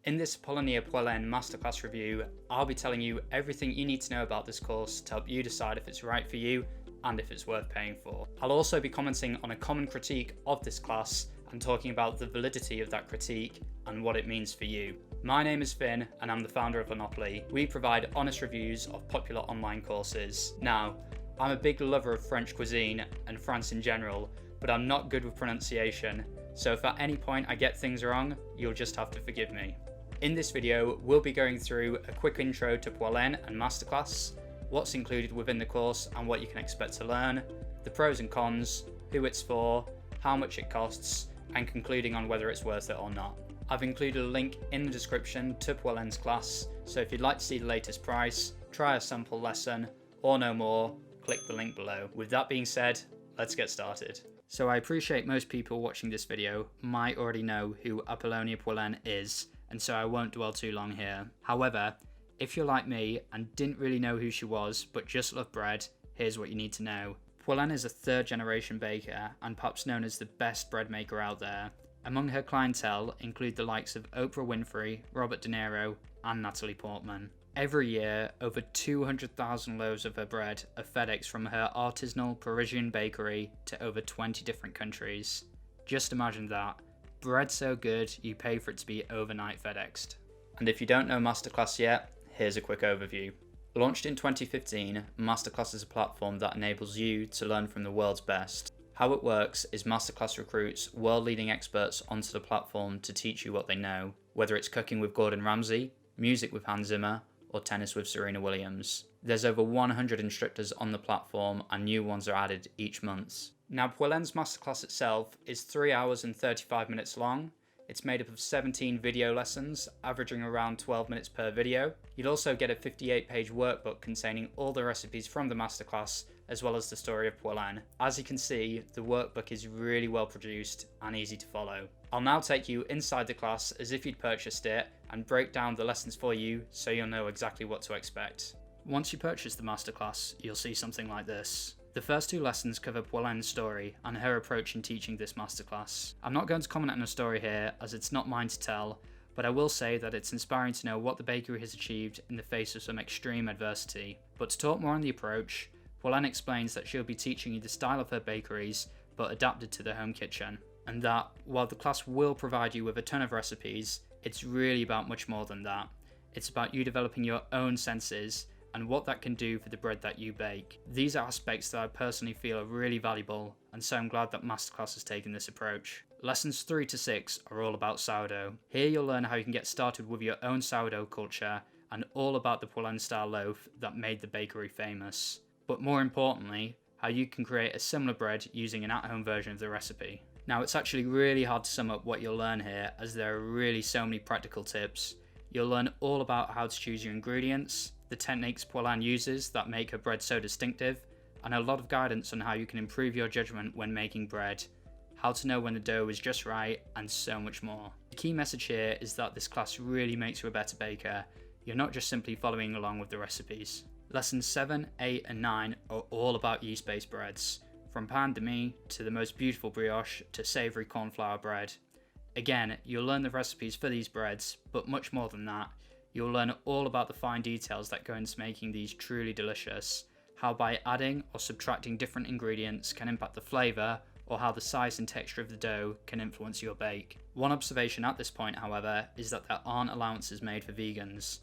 In this Apollonia Poilâne MasterClass review, I'll be telling you everything you need to know about this course to help you decide if it's right for you and if it's worth paying for. I'll also be commenting on a common critique of this class and talking about the validity of that critique and what it means for you. My name is Finn and I'm the founder of Monopoly. We provide honest reviews of popular online courses. Now, I'm a big lover of French cuisine and France in general, but I'm not good with pronunciation, so if at any point I get things wrong, you'll just have to forgive me. In this video, we'll be going through a quick intro to Poilâne and MasterClass, what's included within the course and what you can expect to learn, the pros and cons, who it's for, how much it costs, and concluding on whether it's worth it or not. I've included a link in the description to Poilâne's class, so if you'd like to see the latest price, try a sample lesson, or know more, click the link below. With that being said, let's get started. So I appreciate most people watching this video might already know who Apollonia Poilâne is, and so I won't dwell too long here. However, if you're like me and didn't really know who she was but just love bread, here's what you need to know. Poilâne is a third generation baker and perhaps known as the best bread maker out there. Among her clientele include the likes of Oprah Winfrey, Robert De Niro and Natalie Portman. Every year, over 200,000 loaves of her bread are fedexed from her artisanal Parisian bakery to over 20 different countries. Just imagine that. Bread so good, you pay for it to be overnight fedexed. And if you don't know MasterClass yet, here's a quick overview. Launched in 2015, MasterClass is a platform that enables you to learn from the world's best. How it works is MasterClass recruits world-leading experts onto the platform to teach you what they know, whether it's cooking with Gordon Ramsay, music with Hans Zimmer, or tennis with Serena Williams. There's over 100 instructors on the platform and new ones are added each month. Now, Poilâne's MasterClass itself is 3 hours and 35 minutes long. It's made up of 17 video lessons, averaging around 12 minutes per video. You'll also get a 58-page workbook containing all the recipes from the MasterClass, as well as the story of Poilâne. As you can see, the workbook is really well produced and easy to follow. I'll now take you inside the class as if you'd purchased it and break down the lessons for you so you'll know exactly what to expect. Once you purchase the MasterClass, you'll see something like this. The first two lessons cover Poilâne's story and her approach in teaching this masterclass. I'm not going to comment on the story here as it's not mine to tell, but I will say that it's inspiring to know what the bakery has achieved in the face of some extreme adversity. But to talk more on the approach, Poilâne explains that she'll be teaching you the style of her bakeries, but adapted to the home kitchen. And that, while the class will provide you with a ton of recipes, it's really about much more than that. It's about you developing your own senses and what that can do for the bread that you bake. These are aspects that I personally feel are really valuable, and so I'm glad that MasterClass has taken this approach. Lessons 3 to 6 are all about sourdough. Here you'll learn how you can get started with your own sourdough culture and all about the Poilâne style loaf that made the bakery famous. But more importantly, how you can create a similar bread using an at-home version of the recipe. Now, it's actually really hard to sum up what you'll learn here as there are really so many practical tips. You'll learn all about how to choose your ingredients, the techniques Poilâne uses that make her bread so distinctive, and a lot of guidance on how you can improve your judgement when making bread, how to know when the dough is just right, and so much more. The key message here is that this class really makes you a better baker. You're not just simply following along with the recipes. Lessons 7, 8 and 9 are all about yeast-based breads, from pain de mie to the most beautiful brioche to savoury cornflour bread. Again, you'll learn the recipes for these breads, but much more than that. You'll learn all about the fine details that go into making these truly delicious, how by adding or subtracting different ingredients can impact the flavour, or how the size and texture of the dough can influence your bake. One observation at this point, however, is that there aren't allowances made for vegans.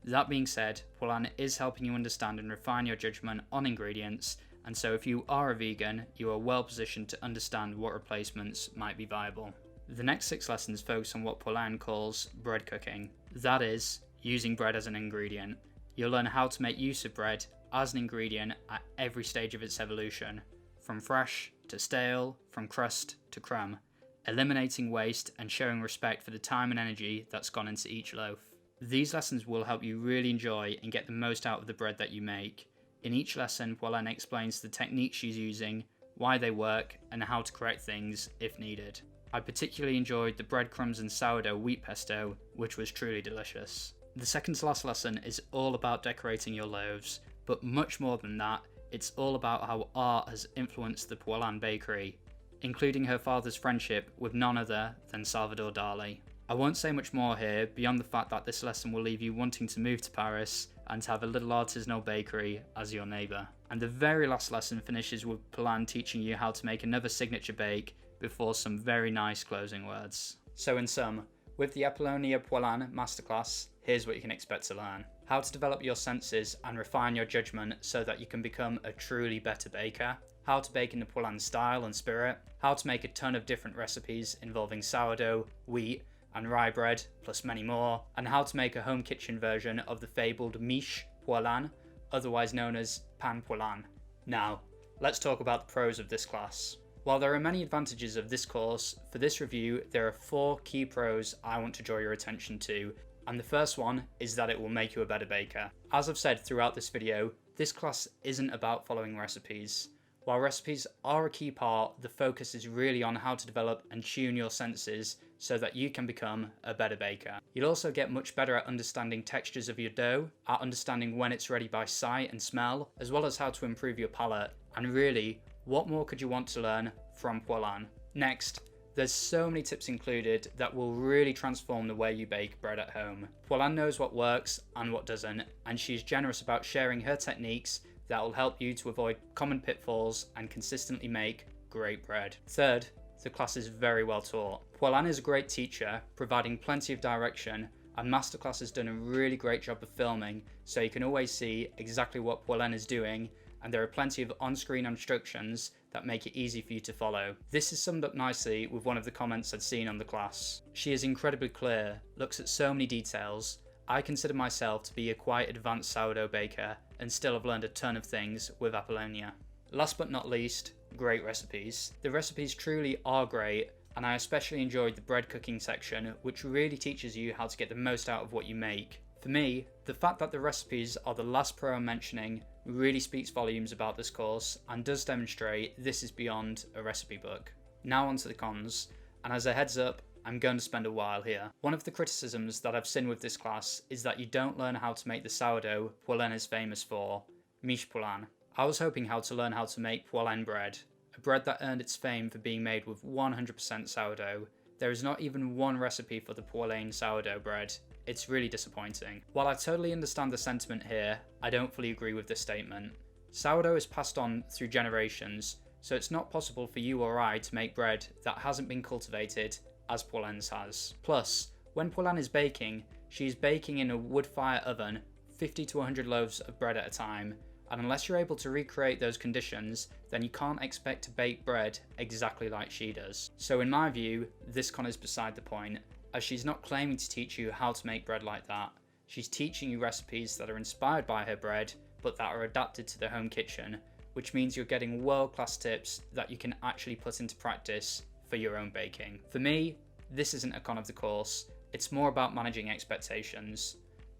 That being said, Poilâne is helping you understand and refine your judgement on ingredients, and so if you are a vegan, you are well positioned to understand what replacements might be viable. The next 6 lessons focus on what Poilâne calls bread cooking. That is, using bread as an ingredient. You'll learn how to make use of bread as an ingredient at every stage of its evolution, from fresh to stale, from crust to crumb, eliminating waste and showing respect for the time and energy that's gone into each loaf. These lessons will help you really enjoy and get the most out of the bread that you make. In each lesson, Poilâne explains the techniques she's using, why they work, and how to correct things if needed. I particularly enjoyed the breadcrumbs and sourdough wheat pesto, which was truly delicious. The second to last lesson is all about decorating your loaves, but much more than that, it's all about how art has influenced the Poilâne bakery, including her father's friendship with none other than Salvador Dali. I won't say much more here beyond the fact that this lesson will leave you wanting to move to Paris and to have a little artisanal bakery as your neighbour. And the very last lesson finishes with Poilâne teaching you how to make another signature bake before some very nice closing words. So in sum, with the Apollonia Poilâne MasterClass, here's what you can expect to learn. How to develop your senses and refine your judgement so that you can become a truly better baker. How to bake in the Poilâne style and spirit. How to make a ton of different recipes involving sourdough, wheat, and rye bread, plus many more. And how to make a home kitchen version of the fabled Miche Poilâne, otherwise known as Pan Poilâne. Now, let's talk about the pros of this class. While there are many advantages of this course, for this review there are 4 key pros I want to draw your attention to, and the first one is that it will make you a better baker. As I've said throughout this video, this class isn't about following recipes. While recipes are a key part, the focus is really on how to develop and tune your senses so that you can become a better baker. You'll also get much better at understanding textures of your dough, at understanding when it's ready by sight and smell, as well as how to improve your palate. And really, what more could you want to learn from Poilâne? Next, there's so many tips included that will really transform the way you bake bread at home. Poilâne knows what works and what doesn't, and she's generous about sharing her techniques that will help you to avoid common pitfalls and consistently make great bread. Third, the class is very well taught. Poilâne is a great teacher, providing plenty of direction, and MasterClass has done a really great job of filming, so you can always see exactly what Poilâne is doing, and there are plenty of on-screen instructions that make it easy for you to follow. This is summed up nicely with one of the comments I'd seen on the class. She is incredibly clear, looks at so many details. I consider myself to be a quite advanced sourdough baker and still have learned a ton of things with Apollonia. Last but not least, great recipes. The recipes truly are great, and I especially enjoyed the bread cooking section, which really teaches you how to get the most out of what you make. For me, the fact that the recipes are the last pro I'm mentioning really speaks volumes about this course and does demonstrate this is beyond a recipe book. Now onto the cons, and as a heads up, I'm going to spend a while here. One of the criticisms that I've seen with this class is that you don't learn how to make the sourdough Poilâne is famous for, Miche Poilâne. I was hoping how to learn how to make Poilâne bread, a bread that earned its fame for being made with 100% sourdough. There is not even one recipe for the Poilâne sourdough bread. It's really disappointing. While I totally understand the sentiment here, I don't fully agree with this statement. Sourdough is passed on through generations, so it's not possible for you or I to make bread that hasn't been cultivated as Poilâne's has. Plus, when Poilâne is baking, she is baking in a wood fire oven 50 to 100 loaves of bread at a time, and unless you're able to recreate those conditions, then you can't expect to bake bread exactly like she does. So in my view, this con is beside the point, as she's not claiming to teach you how to make bread like that. She's teaching you recipes that are inspired by her bread, but that are adapted to the home kitchen, which means you're getting world-class tips that you can actually put into practice for your own baking. For me, this isn't a con of the course, it's more about managing expectations.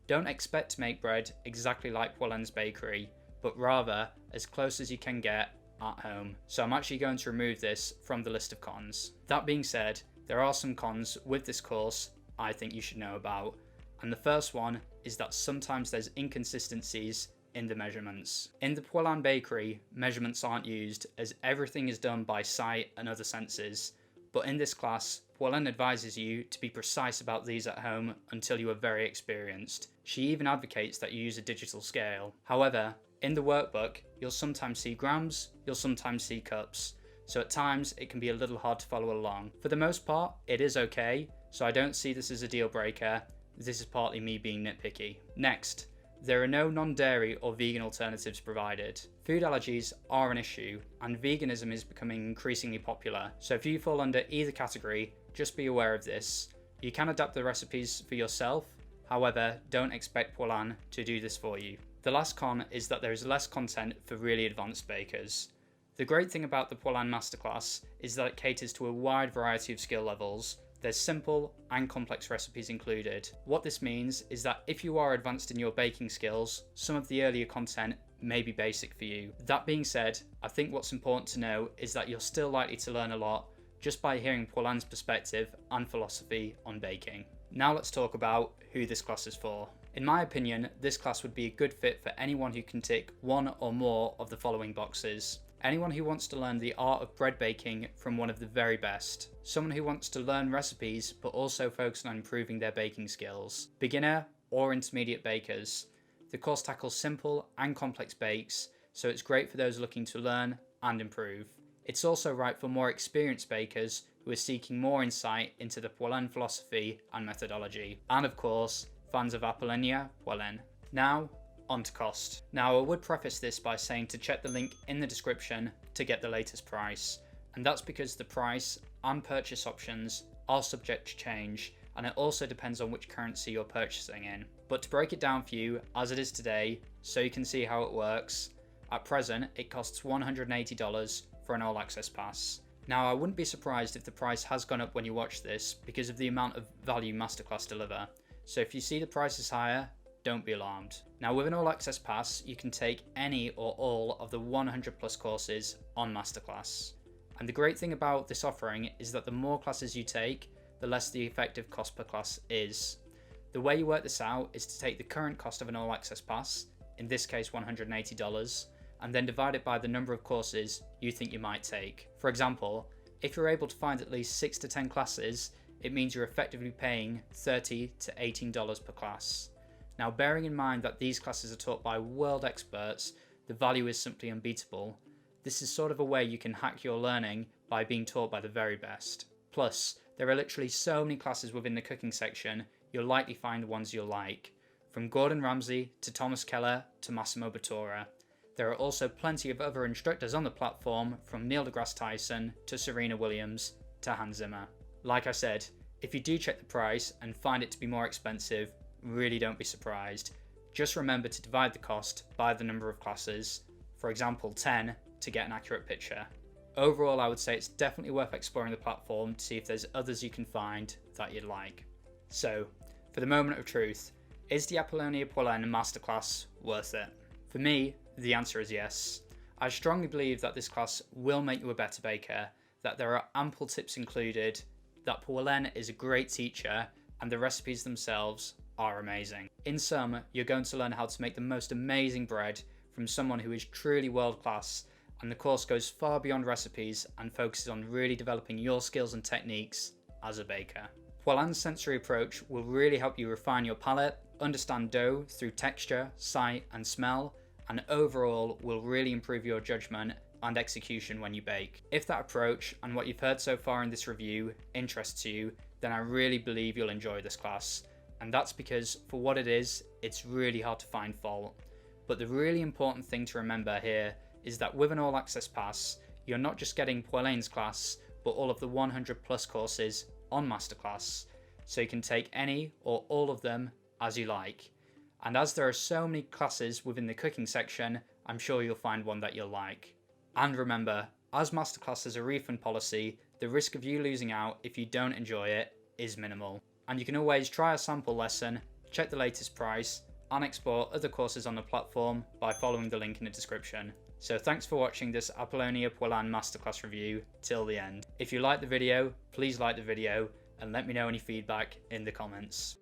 Don't expect to make bread exactly like Poilâne's bakery, but rather as close as you can get at home. So I'm actually going to remove this from the list of cons. That being said, there are some cons with this course I think you should know about, and the first one is that sometimes there's inconsistencies in the measurements. In the Poilâne bakery, measurements aren't used as everything is done by sight and other senses, but in this class, Poilâne advises you to be precise about these at home until you are very experienced. She even advocates that you use a digital scale. However, in the workbook, you'll sometimes see grams, you'll sometimes see cups, so at times it can be a little hard to follow along. For the most part, it is okay, so I don't see this as a deal breaker. This is partly me being nitpicky. Next, there are no non-dairy or vegan alternatives provided. Food allergies are an issue, and veganism is becoming increasingly popular, so if you fall under either category, just be aware of this. You can adapt the recipes for yourself, however, don't expect Poilâne to do this for you. The last con is that there is less content for really advanced bakers. The great thing about the Poilâne MasterClass is that it caters to a wide variety of skill levels. There's simple and complex recipes included. What this means is that if you are advanced in your baking skills, some of the earlier content may be basic for you. That being said, I think what's important to know is that you're still likely to learn a lot just by hearing Poilâne's perspective and philosophy on baking. Now let's talk about who this class is for. In my opinion, this class would be a good fit for anyone who can tick one or more of the following boxes. Anyone who wants to learn the art of bread baking from one of the very best. Someone who wants to learn recipes but also focus on improving their baking skills. Beginner or intermediate bakers. The course tackles simple and complex bakes, so it's great for those looking to learn and improve. It's also right for more experienced bakers who are seeking more insight into the Poilâne philosophy and methodology. And of course, fans of Apollonia Poilâne. Now, on to cost. Now, I would preface this by saying to check the link in the description to get the latest price, and that's because the price and purchase options are subject to change, and it also depends on which currency you're purchasing in. But to break it down for you as it is today, so you can see how it works, at present it costs $180 for an all access pass. Now, I wouldn't be surprised if the price has gone up when you watch this because of the amount of value Masterclass deliver, so if you see the price is higher, don't be alarmed. Now, with an all access pass, you can take any or all of the 100 plus courses on Masterclass. And the great thing about this offering is that the more classes you take, the less the effective cost per class is. The way you work this out is to take the current cost of an all access pass, in this case $180, and then divide it by the number of courses you think you might take. For example, if you're able to find at least 6 to 10 classes, it means you're effectively paying $30 to $18 per class. Now, bearing in mind that these classes are taught by world experts, the value is simply unbeatable. This is sort of a way you can hack your learning by being taught by the very best. Plus, there are literally so many classes within the cooking section, you'll likely find the ones you'll like. From Gordon Ramsay to Thomas Keller to Massimo Bottura. There are also plenty of other instructors on the platform, from Neil deGrasse Tyson to Serena Williams to Hans Zimmer. Like I said, if you do check the price and find it to be more expensive, really don't be surprised. Just remember to divide the cost by the number of classes, for example 10, to get an accurate picture. Overall, I would say it's definitely worth exploring the platform to see if there's others you can find that you'd like. So, for the moment of truth, is the Apollonia Poilâne MasterClass worth it? For me, the answer is yes. I strongly believe that this class will make you a better baker, that there are ample tips included, that Poilâne is a great teacher, and the recipes themselves are amazing. In sum, you're going to learn how to make the most amazing bread from someone who is truly world class, and the course goes far beyond recipes and focuses on really developing your skills and techniques as a baker. Poilâne's sensory approach will really help you refine your palate, understand dough through texture, sight and smell, and overall will really improve your judgement and execution when you bake. If that approach and what you've heard so far in this review interests you, then I really believe you'll enjoy this class. And that's because, for what it is, it's really hard to find fault. But the really important thing to remember here is that with an all access pass, you're not just getting Poilâne's class, but all of the 100 plus courses on Masterclass, so you can take any or all of them as you like. And as there are so many classes within the cooking section, I'm sure you'll find one that you'll like. And remember, as Masterclass has a refund policy, the risk of you losing out if you don't enjoy it is minimal. And you can always try a sample lesson, check the latest price, and explore other courses on the platform by following the link in the description. So thanks for watching this Apollonia Poilâne MasterClass review till the end. If you liked the video, please like the video and let me know any feedback in the comments.